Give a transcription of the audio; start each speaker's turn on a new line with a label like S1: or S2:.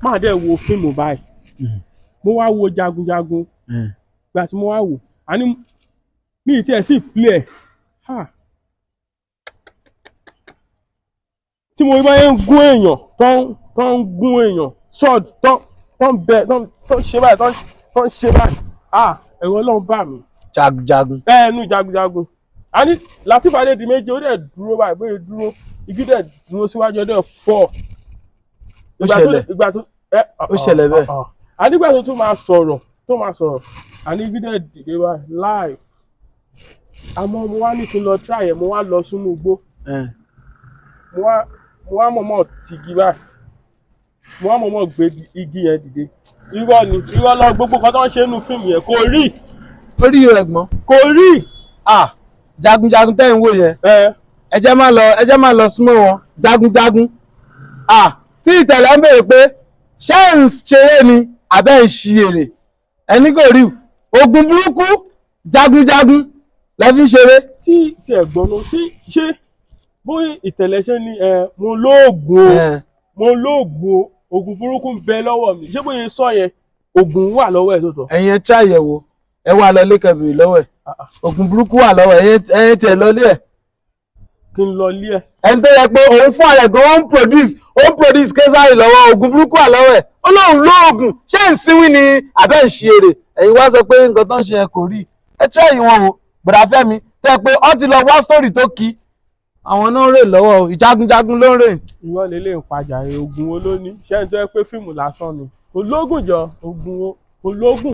S1: máa dẹ̀ wo fíìmù báyìí mo wá wo Jagun gbà tí mo wá wò àní mi ì tiẹ̀ sì play ẹ̀ tí mo bá ń gún èèyàn tó ń gún èèyàn sword tó ń bẹ tó ń ṣe báyìí tó ń ṣe báyìí ẹ̀rọ Ọlọ́run bà mí.
S2: Jagun.
S1: Nu Jagun. àní Lateef Adédìméjì ó dẹ̀ dúró báyìí bóyá dúró igi dẹ̀ dúró síwájú ọdẹ fọ́.
S2: Ó ṣẹlẹ̀ bẹ́ẹ̀.
S1: ànígbà tó tún máa sọ̀rọ̀ àní igi dẹ̀ dìde báyìí live àmọ́ mo wá ní kí n lọ try ẹ̀ mo wá lọ sínú igbó mo wá mọ̀mọ́ tìgì báyìí mo wá mọ̀mọ́ gbé igi yẹn dìde irọ́ lọ gbogbo kan tó ń ṣe nínú fíìmù yẹn kò rí.
S2: Ó rí ẹ̀gbọ́n.
S1: Kò rí.
S2: Jagun tẹ́ ń wò yẹn ẹ jẹ́ máa lọ súnmọ́ wọn Jagun. Tí ìtẹ̀lẹ́ ń béèrè pé ṣé ń ṣeré ni àbẹ́ ń ṣi èrè ẹni kò rí ogun burúkú Jagun lẹ́fí ń ṣeré.
S1: Tí ẹ̀gbọ́n lọ ṣé bóyá ìtẹ̀lẹ́ ṣe ni mo lóògùn ogun burúkú ń bẹ lọ́wọ́ mi ṣé bóyá sọ yẹn ogun wà lọ́wọ́ ẹ̀ tó tọ́.
S2: Ẹ̀yin tí àyẹ̀wò ẹ wà lọ lẹ́kẹ̀bìrì lọ́wọ́ ẹ̀ ogun burúkú wà lọ́wọ́ ẹ̀yin tí ẹ lọ lé ẹ̀.
S1: Kí n lọ lé ẹ̀.
S2: Ẹni tó yẹ pé òun fún ààrẹ gan ó ń produce késàrì lọ́wọ́ ogun burúkú wà lọ́wọ́ ẹ̀ ó lóun lóògùn ṣé ń sinwi ni àbẹ́ ń ṣe èrè ẹ̀yin wá sọ pé nǹkan tó ń ṣe ẹ kò rí ẹ tí ẹ̀yin wọn wò bọ̀dà Fẹ́mi tẹ́ pé ọ ti lọ wá sítórì tó kí àwọn náà ń rè lọ́wọ́ Jagun ló ń rè.
S1: Ìwọ lè lè pàjà ogun wo ló ní ṣé ń tọ́ pé fíìmù lásán ni ológun jọ ogun ológun.